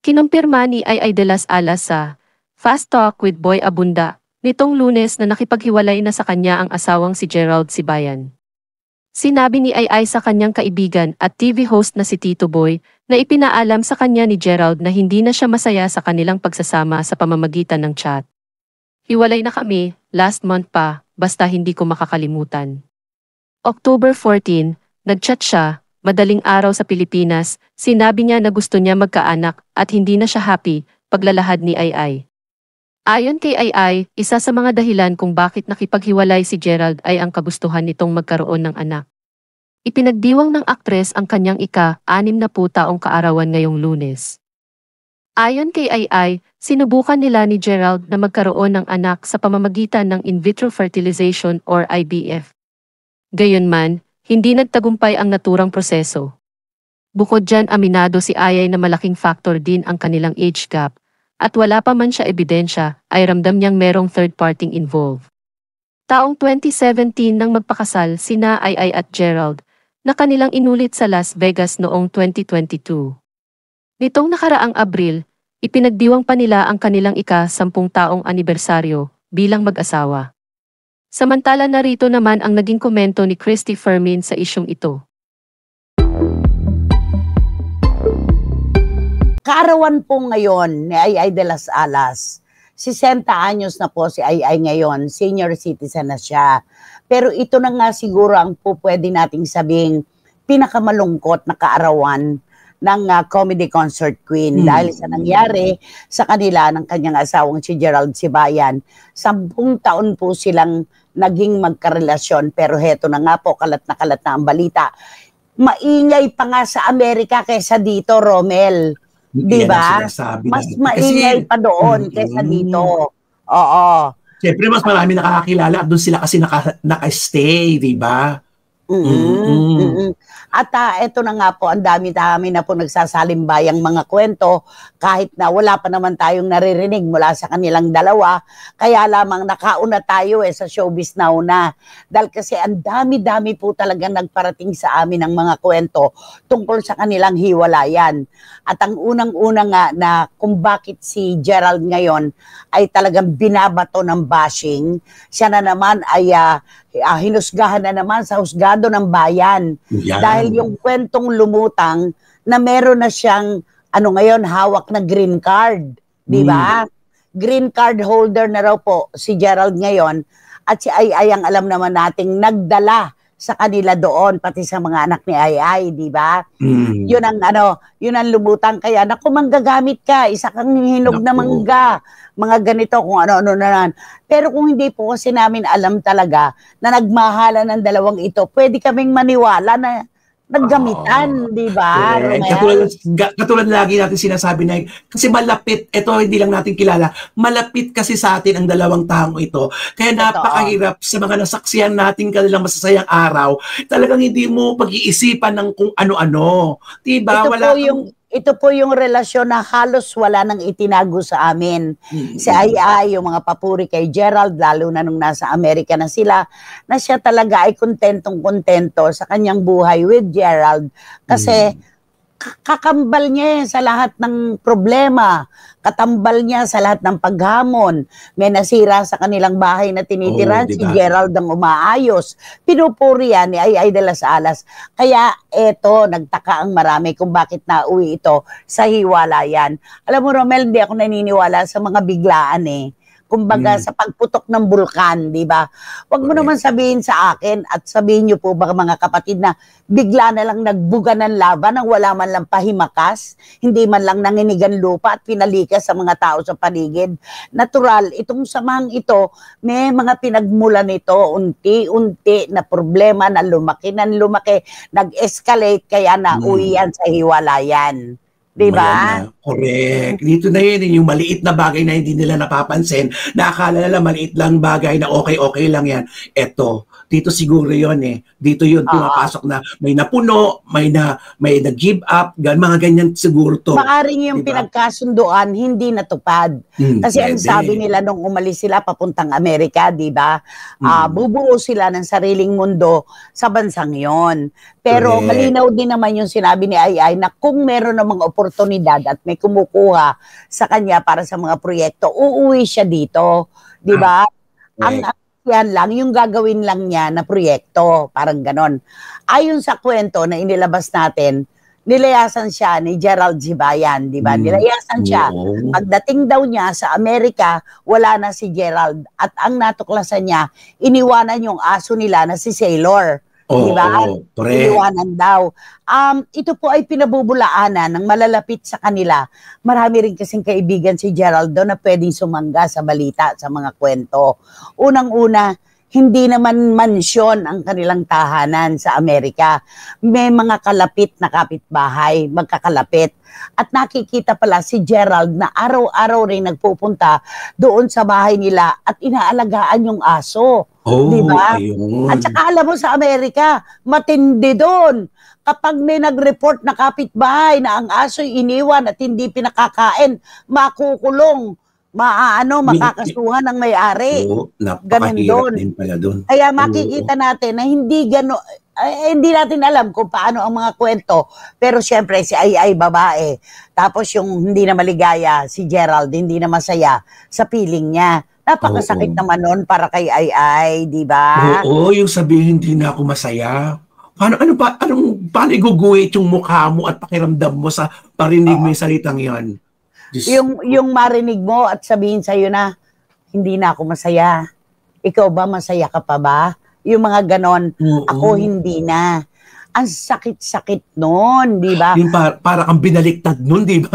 Kinumpirma ni Ay de las Alas sa Fast Talk with Boy Abunda nitong Lunes na nakipaghiwalay na sa kanya ang asawang si Gerald Sibayan. Sinabi ni Ay sa kanyang kaibigan at TV host na si Tito Boy na ipinaalam sa kanya ni Gerald na hindi na siya masaya sa kanilang pagsasama sa pamamagitan ng chat. Hiwalay na kami, last month pa, basta hindi ko makakalimutan. October 14, nagchat siya, madaling araw sa Pilipinas, sinabi niya na gusto niya magkaanak at hindi na siya happy, paglalahad ni Ay. Ayon kay Ay, isa sa mga dahilan kung bakit nakipaghiwalay si Gerald ay ang kagustuhan nitong magkaroon ng anak. Ipinagdiwang ng aktres ang kanyang ika-60 taong kaarawan ngayong Lunes. Ayon kay Ay, sinubukan nila ni Gerald na magkaroon ng anak sa pamamagitan ng in vitro fertilization or IVF. Gayunman, hindi nagtagumpay ang naturang proseso. Bukod dyan aminado si Ay na malaking factor din ang kanilang age gap, at wala pa man siya ebidensya ay ramdam niyang merong third party involved. Taong 2017 nang magpakasal sina Ay at Gerald, na kanilang inulit sa Las Vegas noong 2022. Nitong nakaraang Abril, ipinagdiwang pa nila ang kanilang ika-10 taong anibersaryo bilang mag-asawa. Samantala narito naman ang naging komento ni Christy Fermin sa isyung ito. Kaarawan po ngayon ni Ay de las Alas. 60 anyos na po si Ay ngayon, senior citizen na siya. Pero ito na nga siguro ang po pwede nating sabing pinakamalungkot na kaarawan ng comedy concert queen dahil sa nangyari sa kanila ng kanyang asawang si Gerald Sibayan. 10 taon po silang naging magkarelasyon pero heto na nga po, kalat na ang balita. Maingay pa nga sa Amerika kaysa dito, Romel. Di ba? Mas maingay pa doon kaysa dito. Oo. Siyempre, mas marami nakakakilala at doon sila kasi naka-stay, di ba? At eto na nga po, ang dami-dami na po nagsasalimbayang mga kwento kahit na wala pa naman tayong naririnig mula sa kanilang dalawa. Kaya lamang nakauna tayo sa Showbiz Now na. Dahil kasi ang dami-dami po talagang nagparating sa amin ng mga kwento tungkol sa kanilang hiwalayan. At ang unang-una nga na kung bakit si Gerald ngayon ay talagang binabato ng bashing, siya na naman ay hinusgahan na naman sa husgado ng bayan. Dahil yung kwentong lumutang na meron na siyang ngayon hawak na green card, di ba? Green card holder na raw po si Gerald ngayon at si Ay ang alam naman nating nagdala sa kanila doon pati sa mga anak ni Ay, di ba? Yun ang lumutang kaya naku manggagamit ka, isa kang hinog na mangga, mga ganito kung ano-ano na. Pero kung hindi po kasi namin alam talaga na nagmahala ng dalawang ito, pwede kaming maniwala na naggamitan, di ba? Katulad lagi natin sinasabi na kasi malapit, ito hindi lang natin kilala, malapit kasi sa atin ang dalawang taong ito. Kaya napakahirap sa mga nasaksihan natin kanilang masasayang araw, talagang hindi mo pag-iisipan ng kung ano-ano. Di ba? Ito po yung relasyon na halos wala nang itinago sa amin. Si Ay, yung mga papuri kay Gerald, lalo na nung nasa Amerika na sila, na siya talaga ay kontentong-kontento sa kanyang buhay with Gerald. Kasi kakambal niya sa lahat ng problema. Katambal niya sa lahat ng paghamon. May nasira sa kanilang bahay na tinitirahan, si Gerald ang umaayos. Pinupuri yan ni Ay de las Alas. Kaya eto, nagtaka ang marami kung bakit nauwi ito sa hiwalayan. Alam mo, Romel, hindi ako naniniwala sa mga biglaan Kumbaga sa pagputok ng bulkan, di ba? Huwag mo naman sabihin sa akin at sabihin niyo po ba mga kapatid na bigla na lang nagbuga ng laban nang wala man lang pahimakas, hindi man lang nanginigan lupa at pinalikas sa mga tao sa paligid. Natural, itong samang ito, may mga pinagmula nito, unti-unti na problema na lumaki, nag-escalate kaya nauwi yan sa hiwalayan. Diba? Correct. Dito na yun, yung maliit na bagay na hindi nila napapansin, na akala nila maliit lang bagay na okay lang yan. Eto, dito siguro yun Dito yun, pumapasok na may napuno, may nag-give up, mga ganyan siguro to. Maaring yung pinagkasunduan, hindi natupad. Kasi ang sabi nila nung umalis sila papuntang Amerika, di ba? Bubuo sila ng sariling mundo sa bansang yon. Pero malinaw din naman yung sinabi ni Ay na kung meron namang opportunity oportunidad at may kumukuha sa kanya para sa mga proyekto, uuwi siya dito. Di ba? Ang yan lang, yung gagawin lang niya na proyekto, parang ganon. Ayon sa kwento na inilabas natin, nilayasan siya ni Gerald Zibayan, di ba? Nilayasan siya. Pagdating daw niya sa Amerika, wala na si Gerald. At ang natuklasan niya, iniwanan yung aso nila na si Sailor. Di ba? Iniwanan daw. Ito po ay pinabubulaanan ng malalapit sa kanila. Marami rin kasing kaibigan si Gerald doon na pwedeng sumangga sa balita, sa mga kwento. Unang-una, hindi naman mansyon ang kanilang tahanan sa Amerika. May mga kalapit na kapitbahay, magkakalapit. At nakikita pala si Gerald na araw-araw rin nagpupunta doon sa bahay nila at inaalagaan yung aso. Di ba? At saka alam mo sa Amerika, matindi doon. Kapag may nag-report na kapitbahay na ang aso'y iniwan at hindi pinakakain, makukulong. Makakasuhan ng may-ari. Ganun doon. Kaya makikita natin na hindi hindi natin alam kung paano ang mga kwento. Pero siyempre si Ai babae. Tapos yung hindi na maligaya, si Gerald, hindi na masaya sa piling niya. Napakasakit naman nun para kay Ai, di ba? Oo, yung sabihin hindi na ako masaya. Paano iguguhit yung mukha mo at pakiramdam mo sa parinig mo yung salitang yon? Yung marinig mo at sabihin sa'yo na, hindi na ako masaya. Ikaw ba, masaya ka pa ba? Yung mga ganon, ako hindi na. Ang sakit-sakit nun, di ba? Yung para kang binaliktad nun, di ba?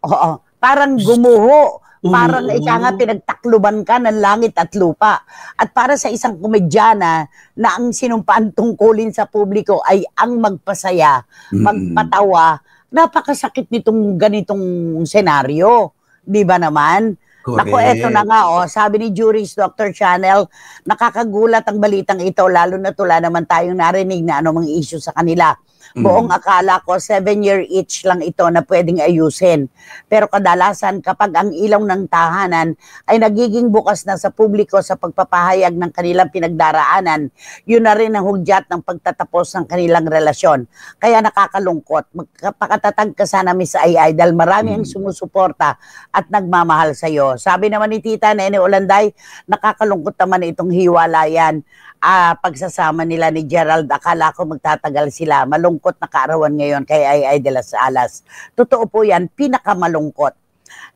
Oo, parang gumuho. Parang ika nga pinagtakluban ka ng langit at lupa. At para sa isang komedyana na ang sinumpaan tungkulin sa publiko ay ang magpasaya, magpatawa, napakasakit nitong ganitong senaryo. Di ba naman? Naku, eto na nga, sabi ni Juris Dr. Channel, nakakagulat ang balitang ito, lalo na tula naman tayong narinig na anumang issue sa kanila. Buong akala ko, 7-year itch lang ito na pwedeng ayusin. Pero kadalasan, kapag ang ilaw ng tahanan ay nagiging bukas na sa publiko sa pagpapahayag ng kanilang pinagdaraanan, yun na rin ang hudyat ng pagtatapos ng kanilang relasyon. Kaya nakakalungkot. Magpakatatag ka sana, Miss Ai, dahil marami ang sumusuporta at nagmamahal sa'yo. Sabi naman ni Tita Nene Olanday, nakakalungkot naman itong hiwalayan. Pagsasama nila ni Gerald, akala ko magtatagal sila. Malungkot na kaarawan ngayon kay Ai de las Alas. Totoo po yan, pinakamalungkot.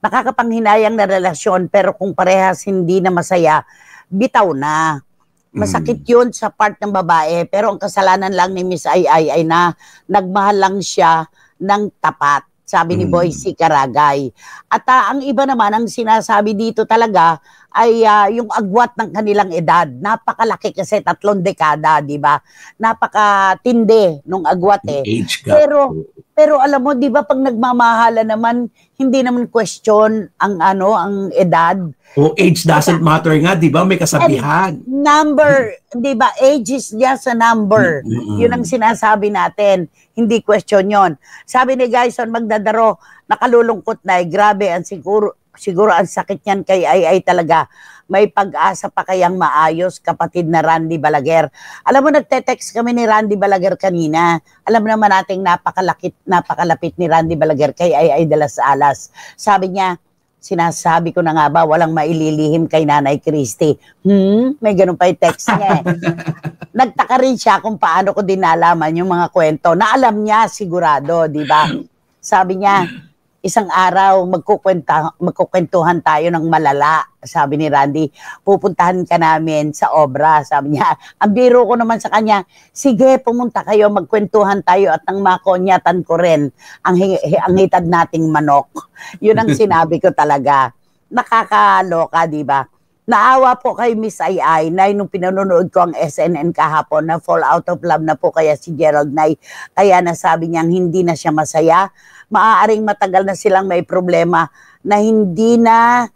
Nakakapanghinayang na relasyon, pero kung parehas hindi na masaya, bitaw na. Masakit yun sa part ng babae, pero ang kasalanan lang ni Miss Ai ay na nagmahal lang siya ng tapat. Sabi ni Boyce Caragay. At ang iba naman, ang sinasabi dito talaga ay yung agwat ng kanilang edad. Napakalaki kasi 3 dekada, di ba? Napakatindi nung agwat eh. Age gap. Pero alam mo, di ba pag nagmamahala naman, hindi naman question ang edad. Age doesn't matter nga, di ba? May kasabihan. Number, di ba? Age is just a number. Yun ang sinasabi natin. Hindi question yon. Sabi ni Gyson Magdadaro, nakalulungkot na. Grabe, siguro ang sakit niyan kay Ai talaga. May pag-asa pa kayang maayos, kapatid na Randy Balaguer. Alam mo, nagte-text kami ni Randy Balaguer kanina. Alam naman nating napakalapit ni Randy Balaguer kay Ai de las Alas. Sabi niya, sinasabi ko na nga ba, walang maililihim kay Nanay Christy. May ganun pa yung text niya eh. Nagtaka rin siya kung paano ko din nalaman yung mga kwento. Na alam niya sigurado, di ba? Sabi niya, isang araw magkukwentuhan tayo ng malala, sabi ni Randy. Pupuntahan ka namin sa obra, sabi niya. Ang biro ko naman sa kanya, sige, pumunta kayo, magkwentuhan tayo at nang makonyatan ko rin ang hitad nating manok. Yun ang sinabi ko talaga. Nakakaloka, di ba? Naawa po kay Miss Ai na nung pinanonood ko ang SNN kahapon na fall out of love na po kaya si Gerald Nay. Kaya nasabi niyang hindi na siya masaya. Maaaring matagal na silang may problema na hindi na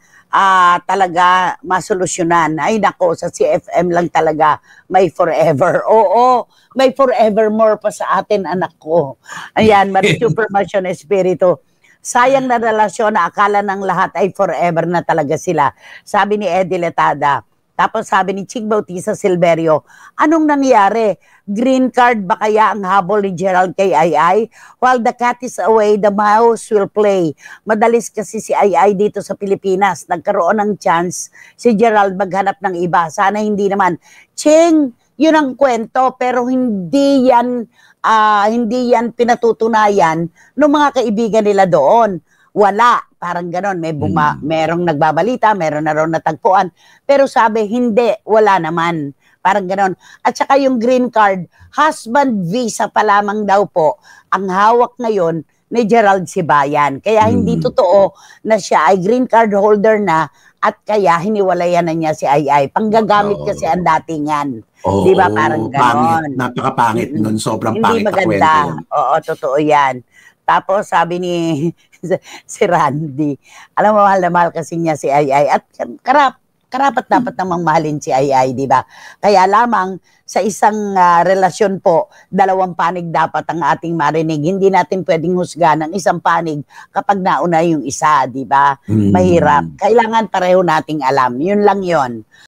talaga masolusyonan. Ay nako, sa CFM lang talaga may forever. Oo, may forevermore pa sa atin, anak ko. Ayan, Marichupermasyon Espiritu. Sayang na relasyon na akala ng lahat ay forever na talaga sila. Sabi ni Eddie Letada, Tapos sabi ni Ching Bautista Silverio, anong nangyari? Green card ba kaya ang habol ni Gerald kay Ai? While the cat is away, the mouse will play. Madalis kasi si Ai dito sa Pilipinas. Nagkaroon ng chance si Gerald maghanap ng iba. Sana hindi naman. Ching, yun ang kwento, pero hindi yan pinatutunayan ng mga kaibigan nila doon. Wala, parang ganon, merong nagbabalita, meron na raw natagpuan, pero sabi, hindi, wala naman. Parang ganon. At saka yung green card, husband visa pa lamang daw po, ang hawak ngayon ni Gerald Sibayan. Kaya hindi totoo na siya ay green card holder na at kaya hiniwalayan na niya si Ai. Panggagamit kasi ang datingan. Di ba parang ganon? Pangit, napakapangit nun, sobrang hindi pangit na maganda. kwento. Oo, totoo yan. Tapos sabi ni si Randy, alam mo, mahal na mahal kasi niya si Ai. At karapat dapat namang mahalin si Ai, di ba? Kaya lamang sa isang relasyon po, dalawang panig dapat ang ating marinig. Hindi natin pwedeng husgahan ng isang panig kapag nauna yung isa, di ba? Mahirap. Kailangan pareho nating alam. Yun lang yon.